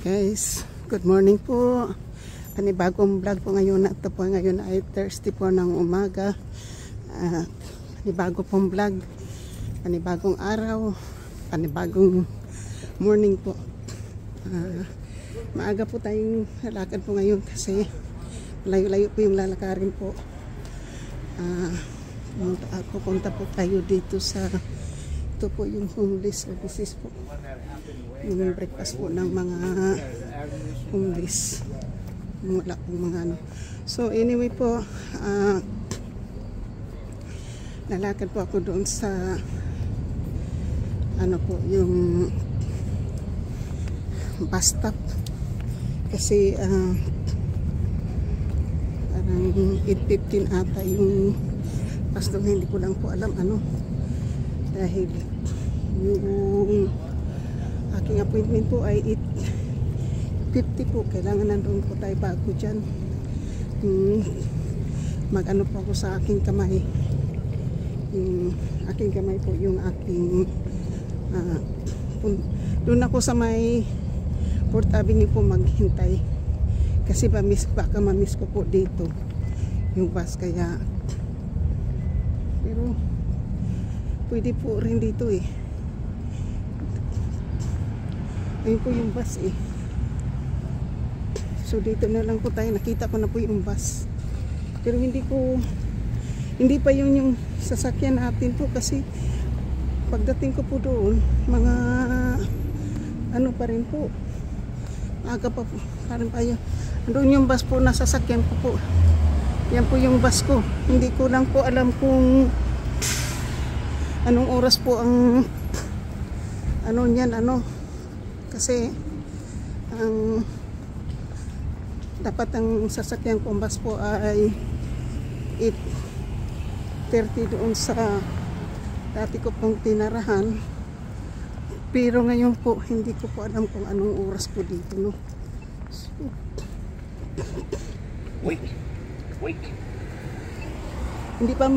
Guys, good morning po. Panibagong vlog po ngayon. Ito po ngayon ay Thursday po ng umaga. Panibago pong vlog. Panibagong araw. Panibagong morning po. Maaga po tayong lalakad po ngayon kasi layo-layo po yung lalakarin po. Pupunta po tayo dito sa ito po yung homeless services po. Yung breakfast po ng mga homeless. Wala pong mga ano. So anyway po, lalakad po ako doon sa ano po, yung bus stop. Kasi parang 8:15 ata yung bus doon. Hindi ko lang po alam ano. Dahil yung aking appointment po ay 8:50 po. Kailangan nandun po tayo bago dyan. Mag-ano po ako sa aking kamay. Yung aking kamay po yung aking doon ako sa may 4th Avenue po maghintay. Kasi baka mamiss ko po dito yung bus. Kaya pero pwede po rin dito eh. Ayun po yung bus eh. So dito na lang po tayo. Nakita ko na po yung bus. Pero hindi pa yun yung sasakyan natin po. Kasi pagdating ko po doon, mga ano pa rin po. Aga pa po. Parang pa yun. Doon yung bus po na sasakyan ko po. Yan po yung bus ko. Hindi ko lang po alam kung anong oras po ang ano niyan, ano. Kasi ang dapat ang sasakyan kong bus po ay 8:30 doon sa dati ko pong tinarahan. Pero ngayon po hindi ko po alam kung anong oras po dito, no. So, wait. Hindi pa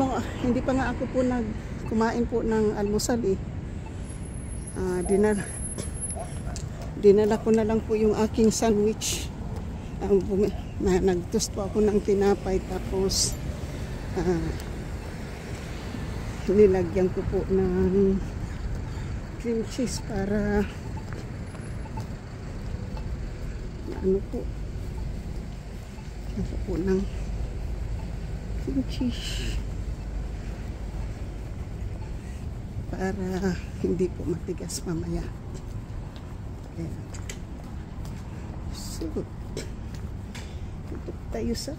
nga ako po kumain po ng almusal eh. Dinala ko na lang po yung aking sandwich. Nag-toast po ako ng tinapay, tapos nilagyan ko po ng cream cheese para ano po ng cream cheese para hindi po matigas mamaya. Okay. So ito tayo sa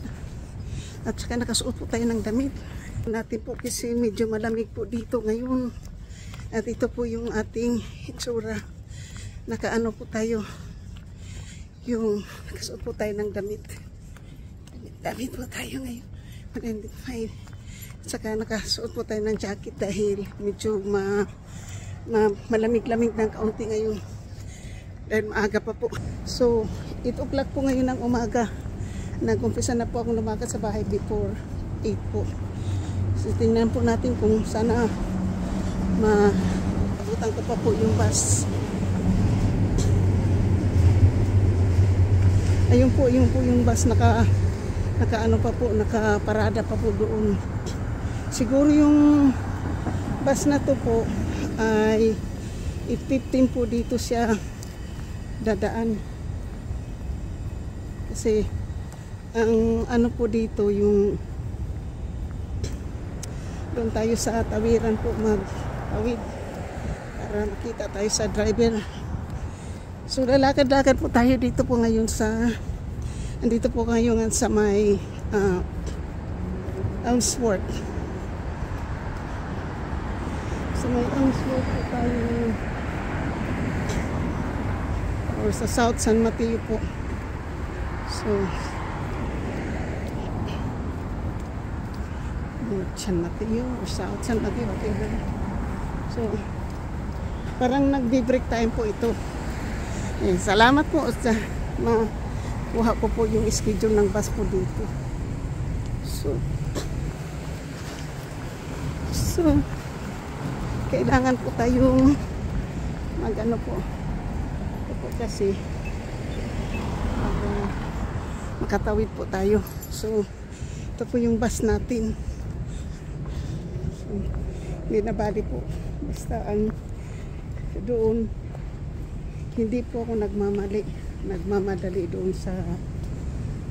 at saka nakasuot po tayo ng damit natin po kasi medyo malamig po dito ngayon. At ito po yung ating itsura. Nakaano po tayo, yung nakasuot po tayo ng damit po tayo ngayon. Mag-identify. At saka nakasuot po tayo ng jacket dahil medyo malamig-lamig ng kaunti ngayon. Dahil maaga pa po. So 8 o'clock po ngayon ng umaga. Nag-umpisa na po akong lumakad sa bahay before 8 po. So tingnan po natin kung sana maabutan ko pa po yung bus. Ayun po yung bus nakaano pa po, nakaparada pa po doon. Siguro yung bus na to po ay 8:15 po dito siya dadaan. Kasi ang ano po dito yung doon tayo sa tawiran po magtawid para makita tayo sa driver. So lalakad-lakad po tayo dito po ngayon andito po ngayon sa may Elmsworth. Sa may Elmsworth po tayo or sa South San Mateo po. So San Mateo or South San Mateo, okay. So parang nagbe-break time po ito. Salamat po sa makuha ko po yung schedule ng bus po dito. So kailangan po tayong mag-ano po. Ito po kasi makatawid po tayo. So ito po yung bus natin. So, hindi na bali po. Basta ang doon, hindi po ako nagmamadali doon sa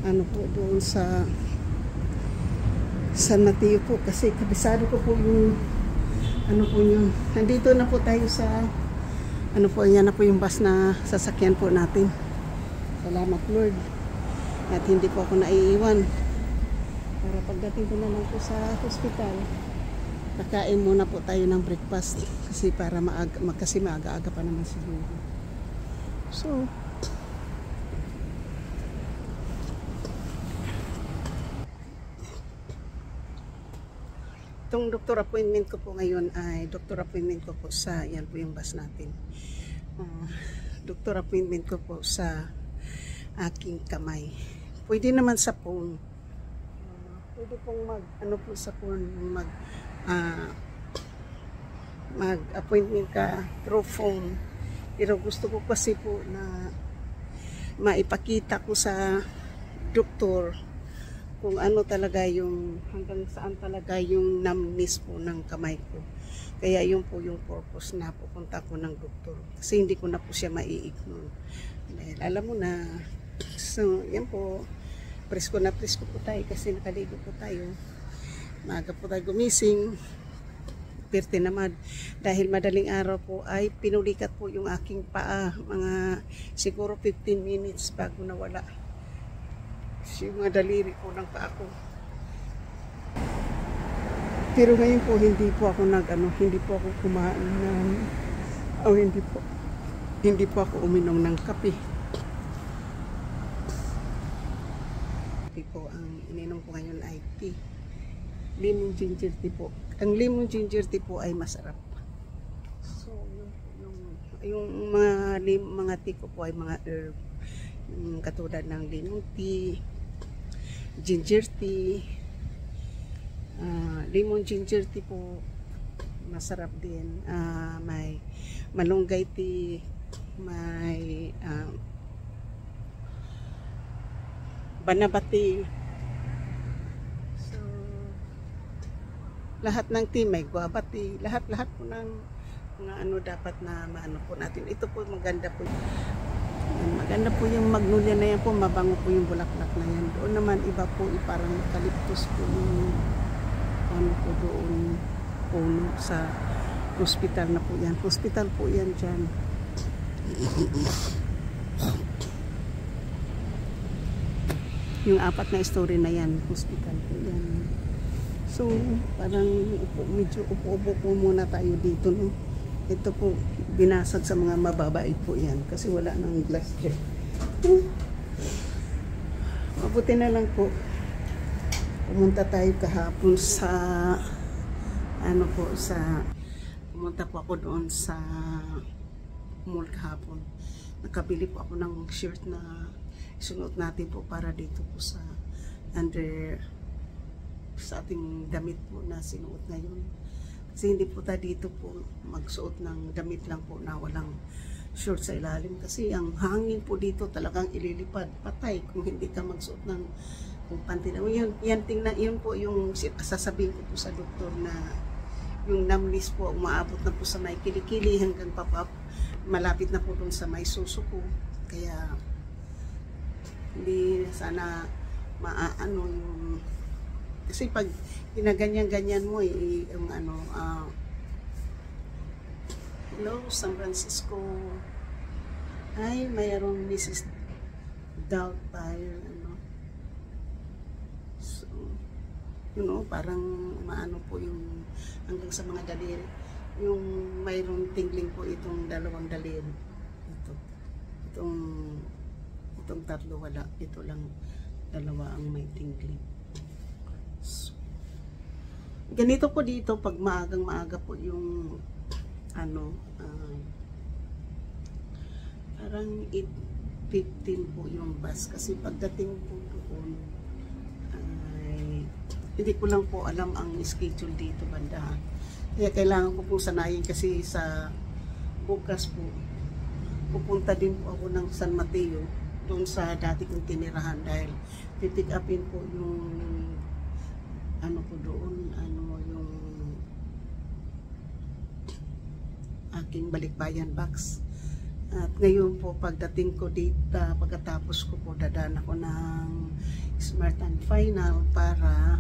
ano po, doon sa San Mateo po, kasi kabisado ko po yung ano po yun. Nandito na po tayo sa ano po, yan na po yung bus na sasakyan po natin. Salamat Lord. At hindi po ako naiiwan. Para pagdating ko na lang po sa hospital, nakain muna po tayo ng breakfast. Kasi para maaga-aga pa naman siguro. So, itong doctor appointment ko po ngayon ay doctor appointment ko po sa, yan po yung bus natin. Doctor appointment ko po sa aking kamay. Pwede naman sa phone. Pwede pong ano po sa phone, mag-appointment ka through phone. Pero gusto ko kasi po na maipakita ko sa doktor kung ano talaga yung, hanggang saan talaga yung numbness po ng kamay ko. Kaya yun po yung purpose na pupunta ko ng doktor. Kasi hindi ko na po siya mai-ignore. Dahil alam mo na, so yan po, presko po tayo kasi nakaligo po tayo. Maaga po tayo gumising. Perte naman. Dahil madaling araw po ay pinulikat po yung aking paa. Mga siguro 15 minutes bago nawala yung mga daliri po ng paa ko. Pero ngayon po hindi po ako hindi po ako kumain ng hindi po ako uminom ng kape. Po ang ininom ko ngayon ay tea. Lemon ginger tea po. Ang lemon ginger tea po ay masarap. So yung mga tea ko po ay mga herb. Katulad ng lemon tea, ginger tea, lemon ginger tea po masarap din. May malunggay tea, may banabati. So lahat ng tea, may guava tea, lahat po ng mga ano dapat na maano po natin. Ito po maganda po. Maganda po yung magnolia na yan po, mabango po yung bulaklak na yan. Doon naman iba po, parang eucalyptus po yung ano po doon puno sa hospital na po yan. Hospital po yan dyan. Yung 4 na story na yan, hospital po yan. So, parang medyo upo-upo po muna tayo dito, no? Ito po, binasag sa mga mababait po yan kasi wala nang glass check. Mabuti na lang po. Pumunta tayo kahapon sa pumunta po ako doon sa mall kahapon. Nakabili po ako ng shirt na sunuot natin po para dito po sa ating damit po na sinuot ngayon. Kasi hindi po tayo dito po magsuot ng damit lang po na walang short sa ilalim. Kasi ang hangin po dito talagang ililipad. Patay kung hindi ka magsuot ng panty. Yun po yung sasabihin ko po sa doktor na yung numbness po umaabot na po sa may kilikili hanggang malapit na po dun sa may suso ko. Kaya hindi sana maano yung, kasi pag ginaganyan-ganyan mo yung hello San Francisco, ay mayroong Mrs. Doubtfire, so parang maano po yung hanggang sa mga daliri, yung mayroong tingling po itong dalawang daliri, itong tatlo wala, ito lang dalawa ang may tingling. Ganito po dito pag maaga po yung parang 8:15 po yung bus kasi pagdating po doon ay hindi ko lang po alam ang schedule dito banda. Kaya kailangan ko po sanayin kasi sa bukas po pupunta din po ako ng San Mateo doon sa dati kong tinirahan dahil pipick upin po yung ano ko doon, ano yung aking balikbayan box. At ngayon po pagdating ko dito, pagkatapos ko po dadaan ako ng Smart and Final para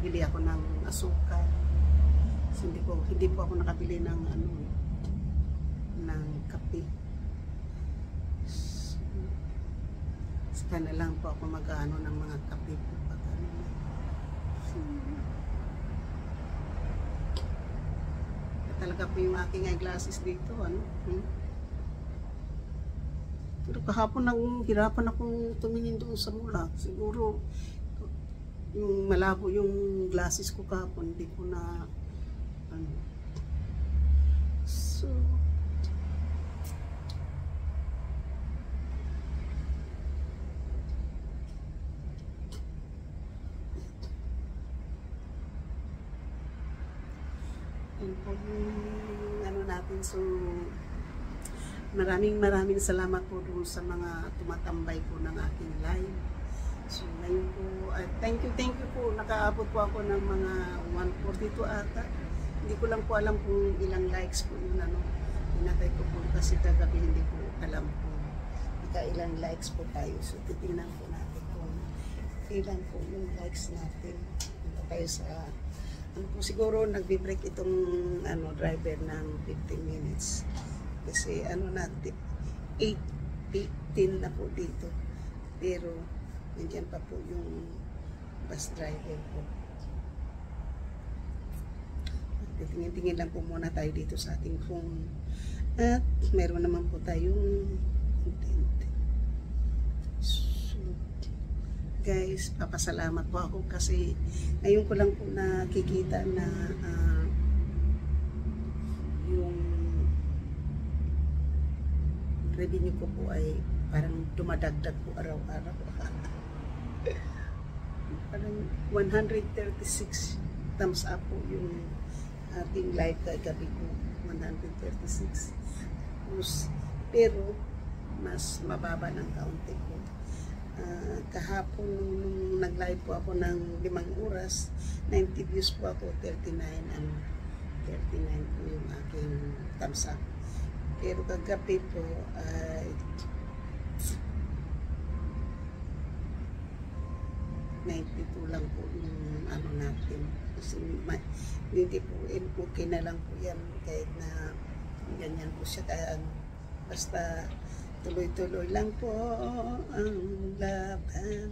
bili ako ng asukal. So, hindi po ako nakabili ng ano, ng kape. So, saka na lang po ako mag-ano ng mga kape po pag ano. Talaga po yung aking eyeglasses dito, ano. Pero kahapon hirapan akong tumingin doon sa mula. Siguro yung malabo yung glasses ko kahapon, hindi ko na ano. So yun po yung ano natin. So maraming salamat po doon sa mga tumatambay po ng aking live. So ngayon po, thank you po, nakaabot po ako ng mga 142 ata. Hindi ko lang po alam kung ilang likes po yun, ano. Hinatay ko po kasi kagabi hindi ko alam kung ilang likes po tayo. So titingnan po natin kung ilan po yung likes natin. Punta tayo sa ano po, siguro nagbi-break itong ano driver ng 15 minutes. Kasi ano natin, 8:18 na po dito. Pero nandiyan pa po yung bus driver po. Tingin-tingin lang po muna tayo dito sa ating phone. At meron naman po tayong content. So, guys, papasalamat po ako kasi ngayon ko lang po nakikita na yung revenue ko po ay parang dumadagdag po araw-araw. Parang 136 thumbs up po yung ating live kagabi ko, 136. Pero mas mababa ng kaunti po. Kahapon nung nag-live po ako ng 5 oras, 90 views po ako, 39 po yung aking thumbs up. Pero kagabi po ay 92 lang po yung ano natin. Kasi hindi po, okay na lang po yan kahit na ganyan po siya. Basta tuloy-tuloy lang po ang laban.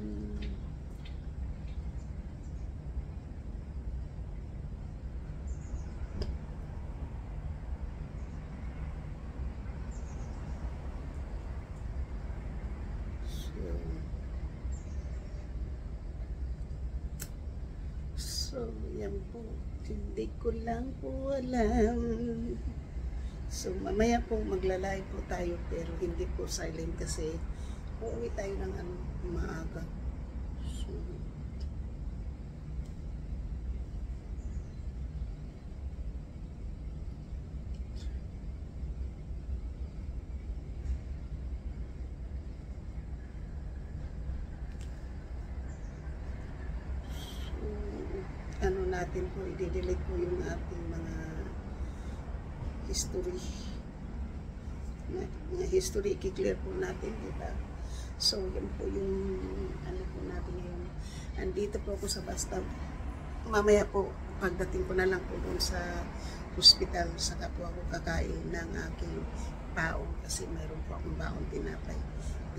So, yan po. Hindi ko lang po alam. So, mamaya po magla-live po tayo pero hindi po silent kasi uuwi tayo ng maaga. So, ano natin po, i-delete po yung ating mga history. Mga history, i-clear po natin, diba? So, yan po yung ano po natin ngayon. Andito po ako sa bus stop. Mamaya po, pagdating ko na lang po doon sa hospital, saka po ako kakain ng aking baon kasi mayroon po akong baon tinapay.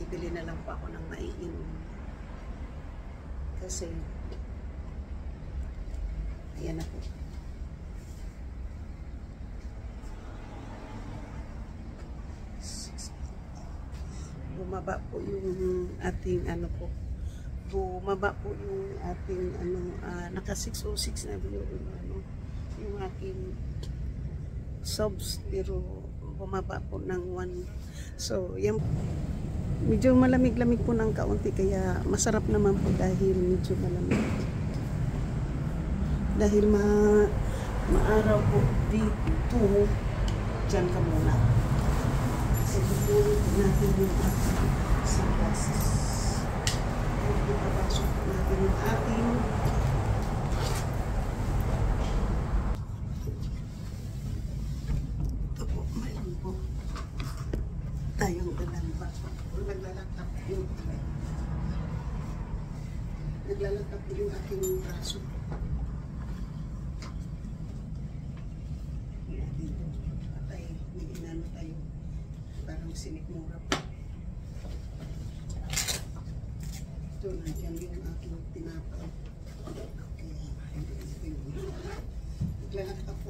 Bibili na lang po ako ng maiinom. Kasi ayan na po. Bumaba po yung ating ano po. Bumaba po yung ating naka 606 na yung aking subs pero bumaba po ng 1. So, yan. Medyo malamig-lamig po ng kaunti kaya masarap naman po dahil medyo malamig. Dahil maaraw po dito. dyan ka muna. Kasi tutulog natin yung ating sunglasses. Ipapasok natin yung ating ito po, mayroon po tayong dalang bag. Naglalakap yung aking braso. Dito, patay, may inano tayo. Parang sinikmura po. Ito, nandiyan yung aking tinapay. Kaya, hindi ito yung naglalakap po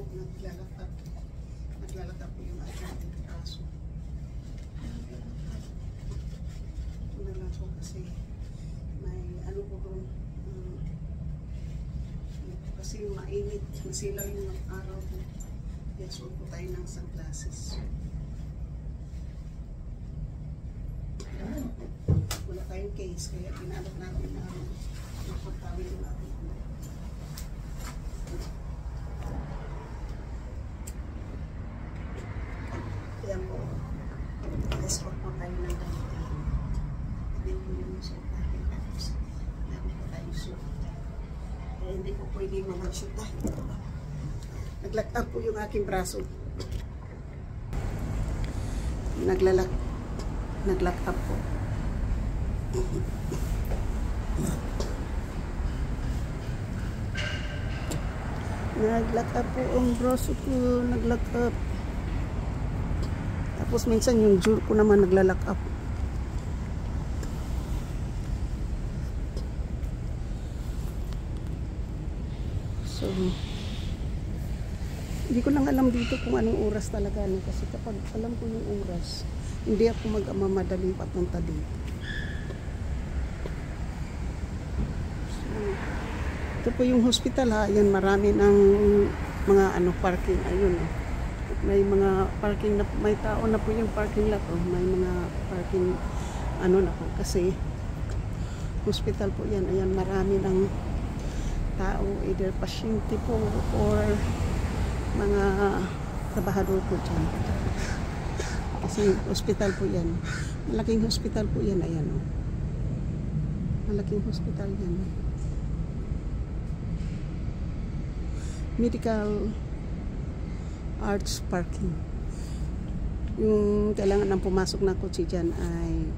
yung aking braso. Ito na lang po kasi may ano po doon, kasi mainit, masilaw yung araw po. Kaya suot po tayo ng sunglasses. Wala tayong case, kaya pinalot natin na pagkawin yung ating kaya po, suot po tayo ng ganito. Hindi po yung suot natin. Tapos, dami po tayo suot. Kaya hindi po pwede mag-shoot tayo. Nag-lock up po yung aking braso. Nag-lock up po. Nag-lock up po ang braso ko. Nag-lock up. Tapos minsan yung jaw ko naman nagla-lock up. So, hindi ko lang alam dito kung anong oras talaga. No? Kasi kapag alam ko yung oras, hindi ako mag-madaling papunta dito. So, ito po yung hospital ha. Yan, marami ng mga parking. Ayun. May mga parking na, may tao na po yung parking lot. May mga parking na po. Kasi hospital po yan. Ayan, marami ng tao, either pasyente po or mga trabahador po dyan. Kasi hospital po yan. Malaking hospital po yan. Ayan o. Malaking hospital yan. Medical Arts Parking. Yung kailangan ng pumasok na kotse dyan ay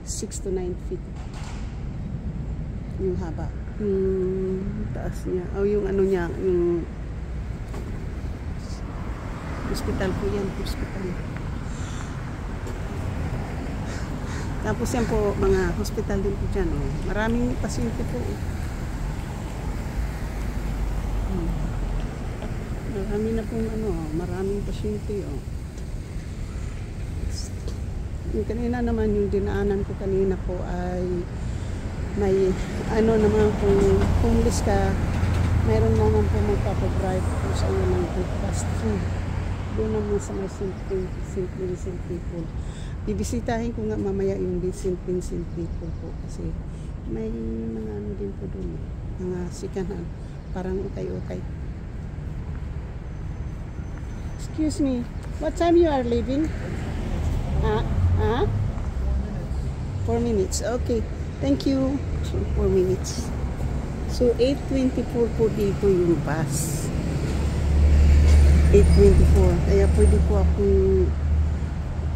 6 to 9 feet. Yung haba. Yung taas niya. O yung ano niya. Yung hospital po yan. Hospital. Tapos yan po, mga hospital din po dyan. Oh. Maraming pasyente po. Marami na pong maraming pasyente. Oh. Yung kanina naman, yung dinaanan ko kanina po ay may naman kung homeless ka, mayroon naman po magpapag-drive po sa iyo ng fast food. Doon naman sa may St. People. Bibisitahin ko nga mamaya yung St. People po kasi may mga din po doon. Mga sikanan. Parang ukay-ukay. Excuse me, what time you are leaving? 4 minutes. Okay, thank you. 4 minutes. So 8:24 po dito yung bus. 8:24. Kaya pwede po akong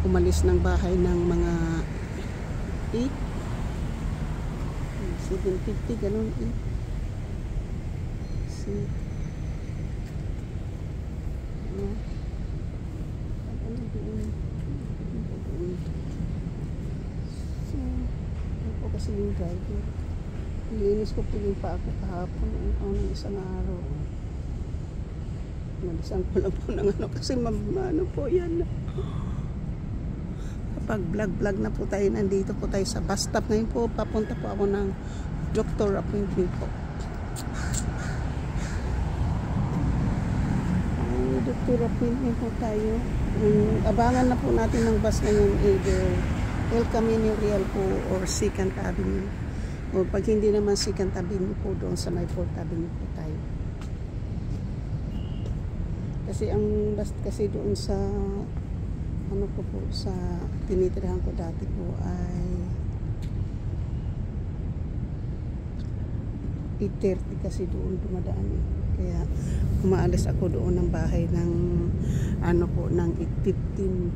umalis ng bahay ng mga 7:50 ganun. Kasi yung driver, nilinis ko po yung pa ako kahapon ng isang araw. Nalisan ko lang po ng kasi po yan. Kapag vlog na po tayo, nandito po tayo sa bus stop. Ngayon po, papunta po ako ng doctor appointment po. Doctor appointment po tayo. Abangan na po natin ng bus ngayon, either El Camino Real po or Second Avenue. O pag hindi naman Second Avenue po, doon sa may 4th Avenue po tayo. Kasi ang bus kasi doon sa ano ko po, sa tinitirahan ko dati po ay 8:30 kasi doon dumadaan eh. Kaya umaalis ako doon ng bahay ng ano po, ng 8:15.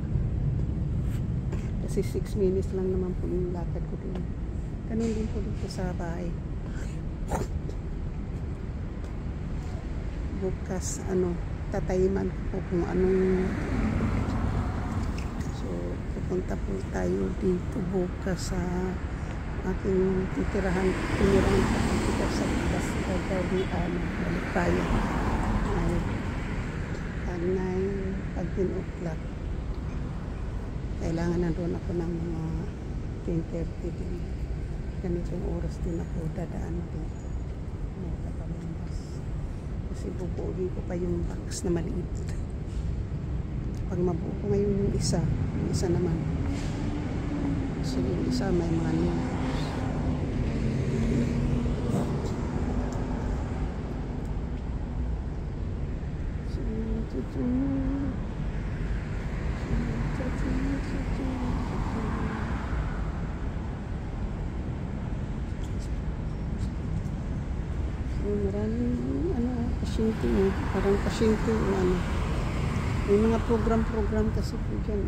Kasi 6 minutes lang naman po yung lakad ko doon. Ganun din po dito sa bahay. Bukas ano, tatayman ko po kung anong, so pupunta po tayo dito bukas sa aking titirahan dito sa bus di balik tayo ay pag 10 o'clock kailangan na doon ako ng mga 10:30 din. Ganitong oras din ako dadaan dito kasi bubuuin ko pa yung box na maliit. Pag mabuo ko ngayon yung isa naman, so yung isa may mga numbers. Maraming ano, pasyente eh. Parang pasyente ano. May mga program kasi po dyan.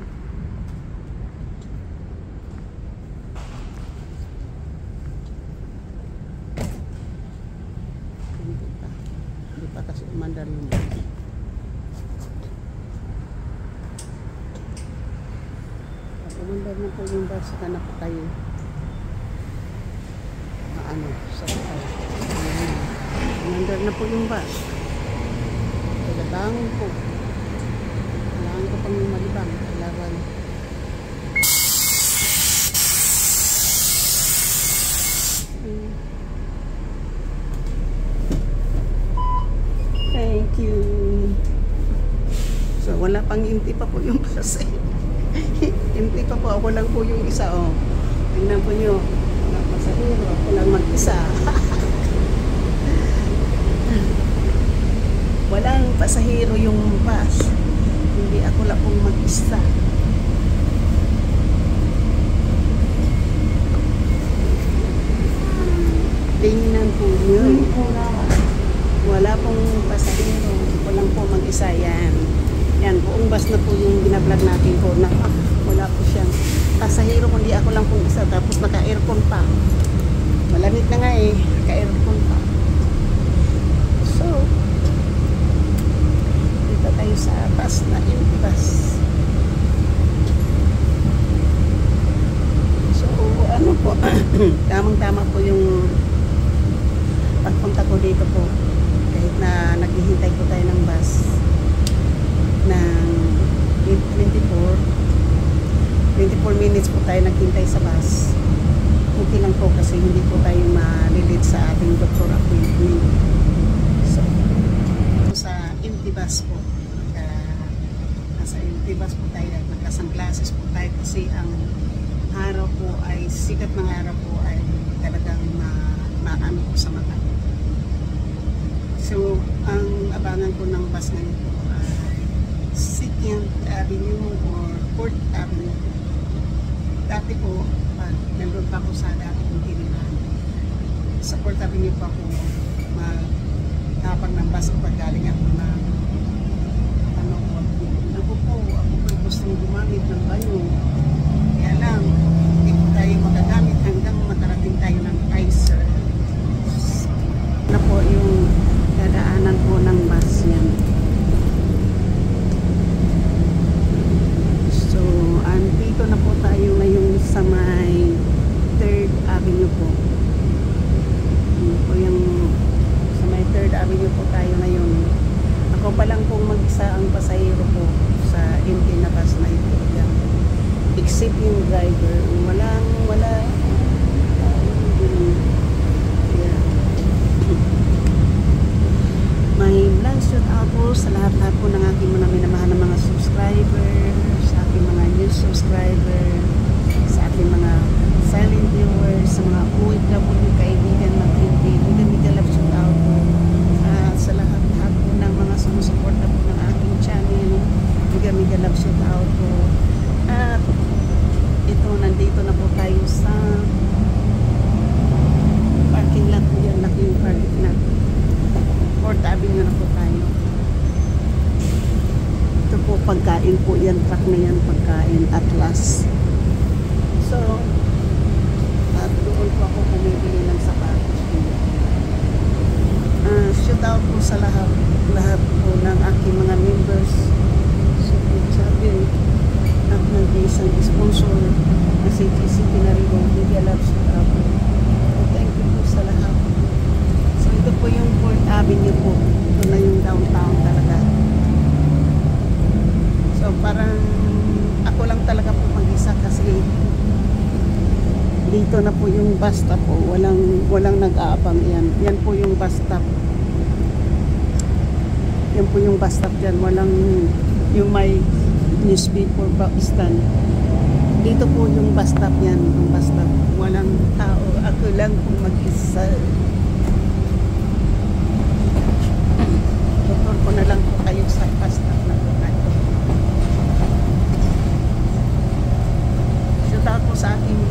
Hindi pa kasi umandar yung bus. Pag umandar na po yung bus, saka na po tayo ano, sa tayo. Umandar na po yung bus. Kailangan ko pang malibang. Kailangan. Thank you. So, wala pang empty pa po yung bus. Empty pa po. Ako lang po yung isa. Oh. Tingnan po nyo. Wala pasahero. Ako lang mag-isa. Walang pasahero yung bus. Hindi ako lang pong mag-isa. Tingnan po yun. Wala pong pasahero. Walang po mag-isa yan. Yan, buong bus na po yung binablog natin po na wala po siyang pasahero. Kundi ako lang pong isa. Tapos naka-aircon pa. Malamig na nga eh. Naka-aircon pa. So, tayo sa bus na bus. So, ano po, tamang-tama po yung pagpunta ko dito po. Kahit na naghihintay po tayo ng bus ng 24 minutes po tayo naghintay sa bus. Okay lang po kasi hindi po tayo malilate sa ating doctor appointment. So, sa empty bus po. Nasa empty bus po tayo at nagkasanglases po tayo kasi ang araw po ay, sikat ng araw po ay talagang maano po sa mata. So, ang abangan ko ng bus ngayon po ay 2nd Avenue or 4th Avenue. Dati po, nandun pa ako sa dati kong tinihan. Sa 4th Avenue pa ako magtapang ng bus kapag galing ako ng ako po gustong gumamit ng banyo. Kaya lang, hindi po tayo magagamit hanggang makarating tayo ng Kaiser. Na po yung dadaanan po ng bus yan. So, andito na po tayo ngayon sa may 3rd Avenue po. Yun po yung sa may 3rd Avenue po tayo ngayon. Ako pa lang pong mag-isa ang pasahero po sa empty na bus na ito. Except yung driver. Wala. Yeah. May vlog shout out po sa lahat po ng aking mga minamahal na mga subscriber, sa aking mga new subscriber, sa aking mga silent viewers, sa mga OFW kaibigan natin. Bigyan love shout out po sa lahat po ng mga sumusuporta po ng aking love shout out po. At ito, nandito na po tayo sa parking lot po yan, laking parking lot. 4th Avenue na po tayo. Ito po, pagkain po yan, truck na yan, pagkain, Atlas. So, at doon po ako bumibili ng sapatos. Shout out po sa lahat po ng aking mga members. So, sabi, at nag-isang sponsor na si GC Pinarigo, Media Lab, shout out po. Thank you po sa lahat. So, ito po yung 4th Avenue po. Ito na yung downtown talaga. So, parang ako lang talaga po mag-isa kasi dito na po yung bus stop po. Walang nag-aabang yan. Yan po yung bus stop. Yan po yung bus stop dyan. Walang yung may newspaper stand. Dito po yung bus stop yan. Yung bus stop. Walang tao. Ako lang po mag-isa. Tutor ko na lang po kayo sa bus stop na po kayo. Shout out po sa aking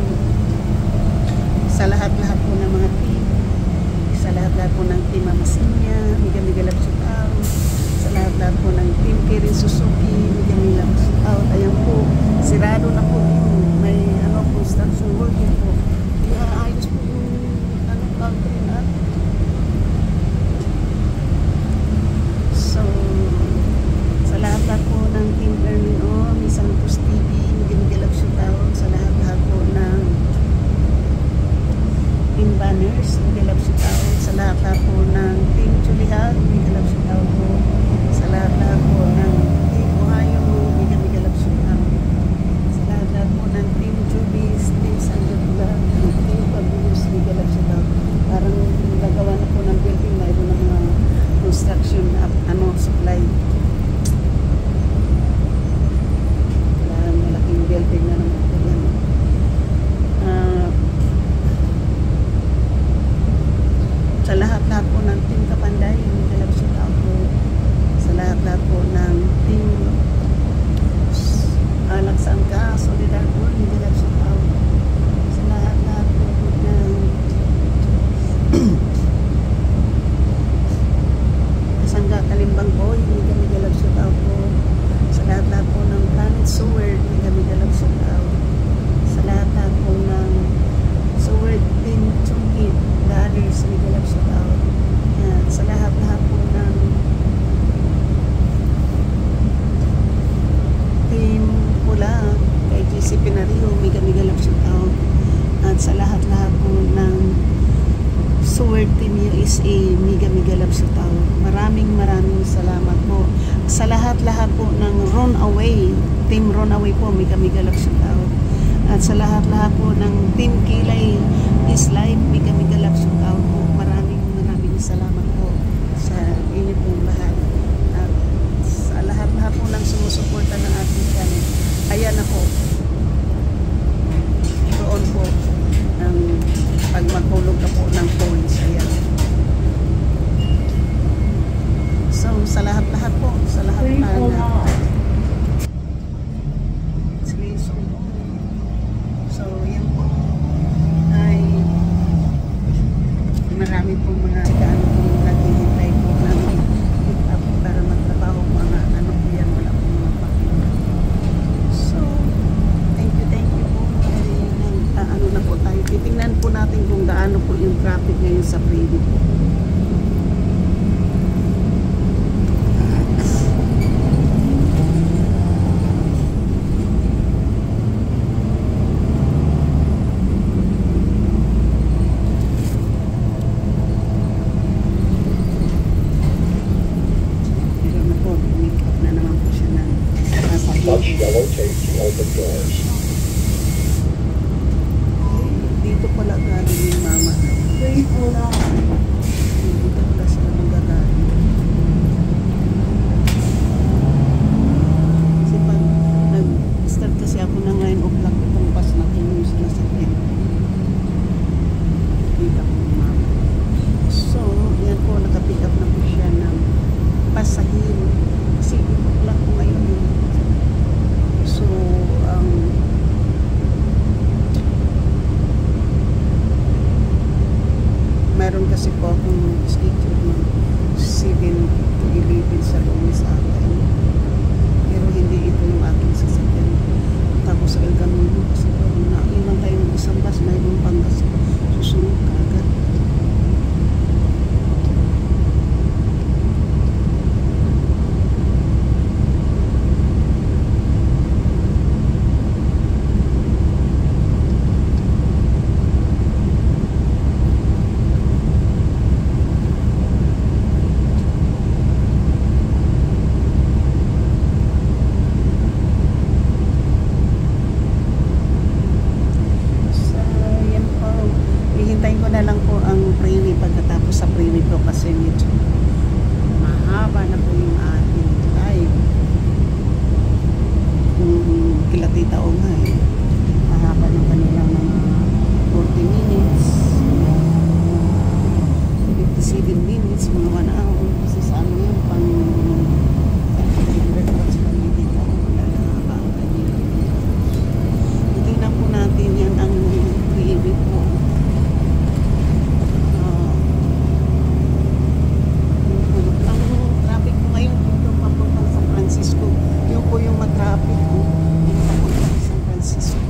sa lahat-lahat po ng mga team, sa lahat-lahat po ng team Amasinya, Miga Lab shout out, sa lahat-lahat po ng team Kirin Suzuki, Miga Lab shout out. Ayan po, sirado na po yung may construction working po. Ayos po yung country na. So, sa lahat-lahat po ng team Erwin O, Miss Santos TV, Miga Lab shout out, sa lahat-lahat po ng team Banners, Miga Lab shout out, sa lahat po ng team Chulihan, Miga Lab shout out po, sa lahat po ng team Ohio, Miga Lab shout out, sa lahat po ng team Jubis, team Sandra, team Pabulus, Miga Lab shout out. Parang nagawa na po ng building na ito ng mga construction supply. Malaking building na naman po yan. Sa lahat-lahat po ng team Kapanday, Miga Lab shout out po. Sa lahat-lahat po ng team Laksangka, Solidar po, Miga Lab shout out. Sa lahat-lahat po ng Kasangga Kalimbang po, Miga Lab shout out po. Sa lahat-lahat po ng Planet Sword, Miga Lab shout out. Sa lahat-lahat po ng Sword Team Chungkit, the others, Miga Lab shout out. Yan. Sa lahat-lahat po ng Team Pula, kay GC Pinario, Miga Lab shout out. At sa lahat-lahat po ng Sword Team USA, Miga Lab shout out. Maraming salamat po. Sa lahat-lahat po ng Runaway, Team Runaway po, Miga Lab shout out. At sa lahat-lahat po ng Team Kilay is Life, Miga Lab shout out po. Maraming salamat po sa inyo pong lahat. At sa lahat-lahat po ng sumusuporta ng ating channel. Ayan na po. Doon po ng pag maghulog na po ng points. Ayan. So, sa lahat-lahat po. Sa lahat-lahat. So, yan po ay marami pong mga naghihintay po namin para magtrabaho mga po yan, wala pong mga pakita. So, thank you po. Na po tayo. Titingnan po natin kung gaano po yung traffic ngayon sa freeway po. Touch yellow tape to open doors. Dito pala galing yung mama. Dito pala sila magagaling. Kasi pag nag-start kasi ako ng 9 o'clock, itong bus na ito yung sinasakyan. Dito ko yung mama. So, yan po, nakapick up na po siya ng pasahero. Kasi 8 o'clock po ngayon. kila Tita Oma eh. Mahaba ng kanilang mga 40 minutes, 57 minutes, mga 1 hour. Kasi sa ano yun, pang records pa ni Tita Oma na habang kanila. Tingnan po natin yan ang freeway po. Ang traffic po ngayon dito papuntang San Francisco. Yun po yung matraffic po. Yung papuntang San Francisco.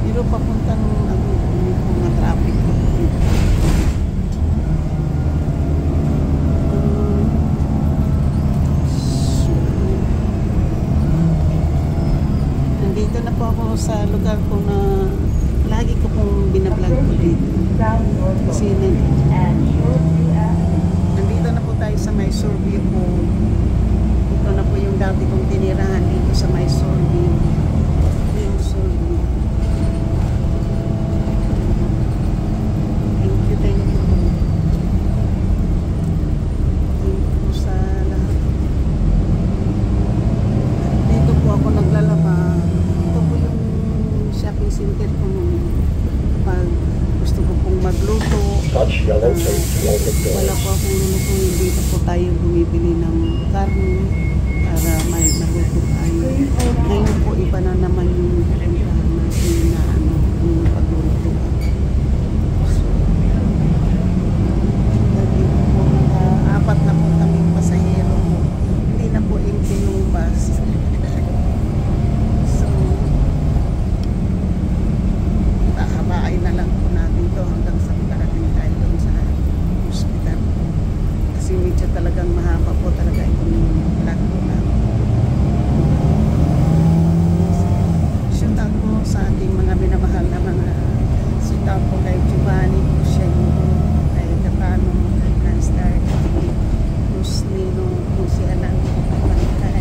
Pero papuntang matraffic po. Nandito na po ako sa lugar ko na lagi ko pong binablog ko dito. Kasi nandito na po tayo sa Mysore View po. Ito na po yung dati kong tinirahan dito sa Mysore View. Mysore View. Thank you, thank you. Thank you sa lahat. Dito po ako naglalaba. Ito po yung shopping center ko nung pag gusto ko pong magluto. Touch yellow tape to open Wala doors. po akong lulutuin. Dito po tayo bumibili ng karne para may naluto tayo. Ngayon po iba na naman yung pinuntahan natin na ano, yung pagluluto. So, dito po, apat na po kami pasahero po. Hindi na po empty yung bus. So, habain na lang po natin to hanggang sa makarating tayo doon sa hospital. Kasi medyo talagang mahaba po talaga itong vlog ko na. Shoot out po sa ating mga minamahal na mga shoot out po kay Giovanni, siya yung kay Capano, kay Franstar, kay Nino, kung si Alan, kay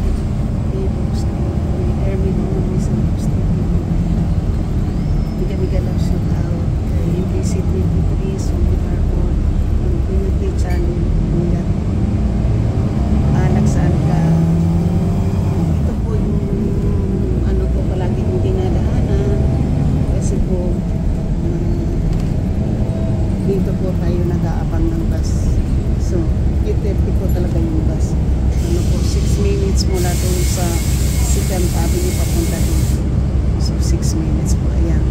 Bibos, kay Ermino, Misa Boston. Biga-biga lang shoot out kay UBC23, Sumi Harbor, ang Community Channel, Mulat, nagsaan ka. Ito po yung ano po palagi kong dinadaanan kasi po dito po tayo nag-aabang ng bus. So, 8:30 po talaga yung bus. Ano po, 6 minutes mula doon sa Second Avenue papunta dito. So, 6 minutes po. Ayan.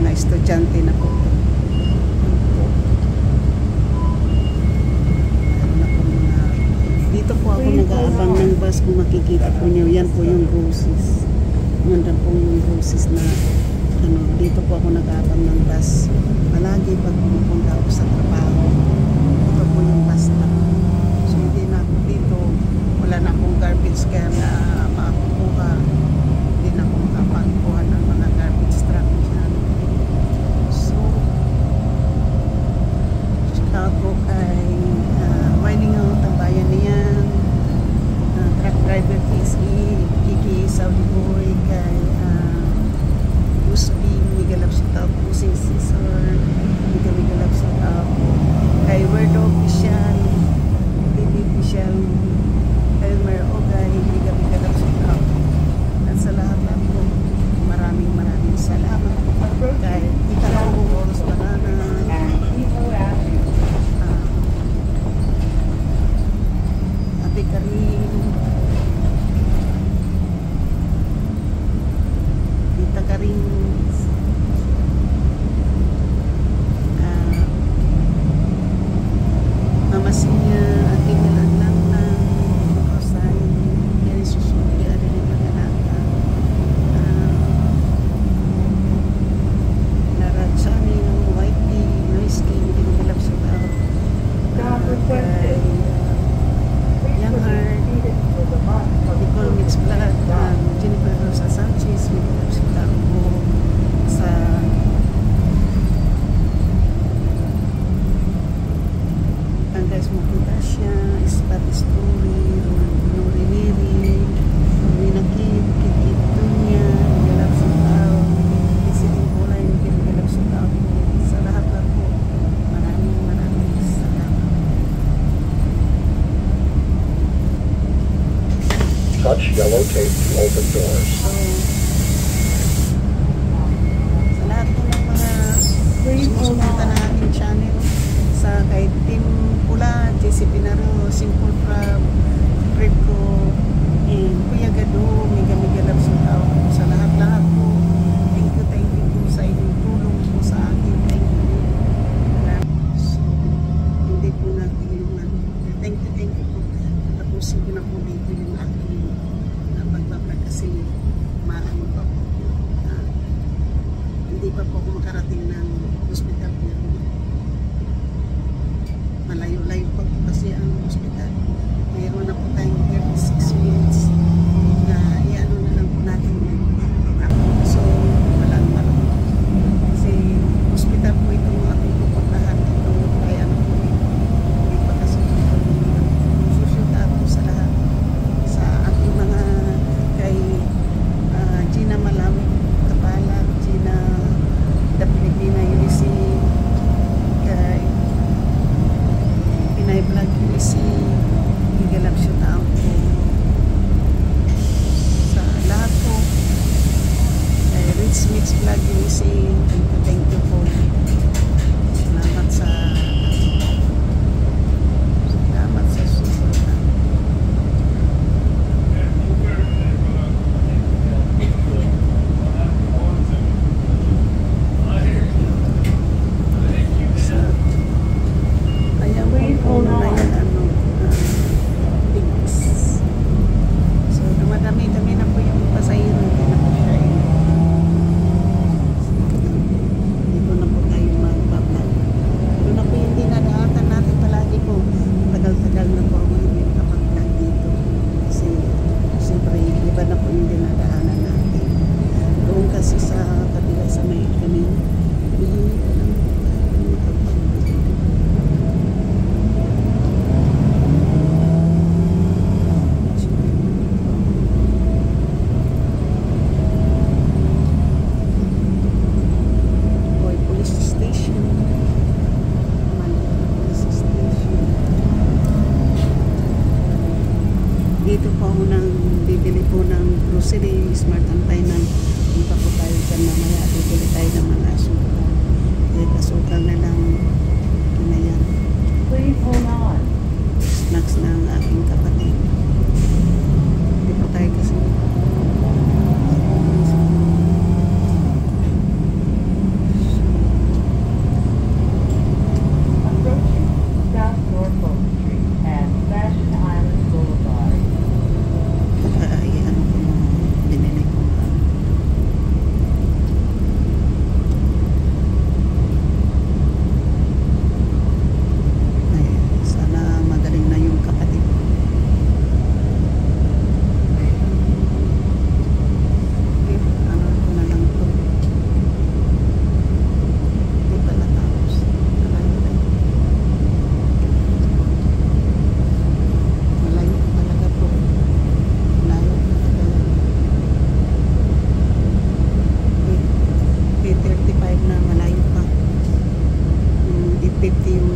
Na estudyante na po. Ano po. Meron na po mga... Dito po ako nag-aabang ng bus. Kung makikita po niyo, yan po yung roses. Ganda po yung roses na ano, dito po ako nag-aabang ng bus. Palagi pag pumunta ako sa trabaho. Ito po yung bus na. So, hindi na ako dito. Wala na akong garbage kaya na makakuha. Hindi na ako makapagkuha ng mga garbage truck dyan. So, shout po kay Mining Out ang bayan niyan. Truck driver PSE, Kiki Saudi Boy, kay Usbi, Migalap shout out po si Cesar, Migalap shout out po kay Word Official, TV Official, Elmer Ogay, Migalap shout out. At sa lahat lang po, maraming salamat kay Tita Rose, Banana, Ate Karin, Tita Karin, Mama Sinya, Ate Milan lang, Rosay, Yari Susubi, Adeli Magalata, Lara Chani, Whitey, Noisky, Ginagilap sa tao, kay Young Heart, Nicole Mix Blood, Jennifer Rosa Sanchez, Ginagilap sa tao po sa Andres Mokutasya, Ispat Story, Nuri Neri, Winakit, Kikit Dunya, Galap sa tao, Isiling Kulay, Galap sa tao. Sa lahat lang po, maraming salamat. Touch yellow tape to open doors. So, sumusuporta na aking channel sa kay Team Pula, JC Pinaro, Simple Crab, Prepco, and Kuya Gado, Mega Love Sutaw, sa lahat-lahat po. Thank you po sa inyong tulong po sa akin. Thank you. So, hindi po natin yung thank you po. Tapusin ko na po dito yung aking pagbablog kasi maano pa po. Hindi pa po ako makarating ng hospital niya. Malayo-layo pa po kasi ang hospital. Mayroon na po tayong 36 minutes na i-ano na lang po natin. So, wala. Kasi hospital po itong aking pupuntahan. Itong kay ano po dito. Hindi pa kasi susunod po sa lahat. Sa aking mga kay Gina Malawi, Kapala, Gina The Filipina UC, kay Pinay Vlog UC, Higalap Shootout po sa lahat po, kay Rich Mix Vlog UC. Thank you po. Salamat sa suporta. Dami na po yung pasahero, hindi na po siya dito na po tayo magbablog. Ito na po yung dinadaatan natin palagi po. Tagal-tagal na po ako hindi kapag-vlog dito kasi siyempre iba na po yung dinadaanan natin. Doon kasi sa kabila sa may kami hindi ko lang dito po ako nang bibili po ng grocery, Smart and Finance. Punta po tayo dyan mamaya. Bibili tayo ng mga asukal. Asukal na lang. Ito na yan. Please hold on. Snacks ng aking kapatid. Hindi po tayo kasi Approaching South Norfolk Street and Fashion Island Boulevard. ano ko yung binili ko. Ay, sana magaling na yung kapatid. Okay, ano ko na lang to. Hindi pa natapos. Malayo talaga po. Malayo talaga. 8:35 na, malayo pa. 8:50 yung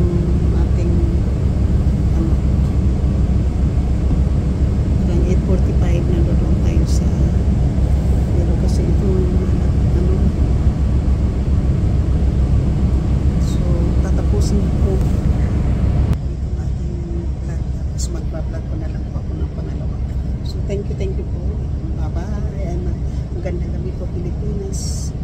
ating ano. Parang 8:45 na doon tayo sa pero kasi ito ano. So tatapusin ko itong ating vlog tapos magbablog ko na lang po ako ng pangalawa. So thank you po. Bye bye. Magandang gabi po Pilipinas.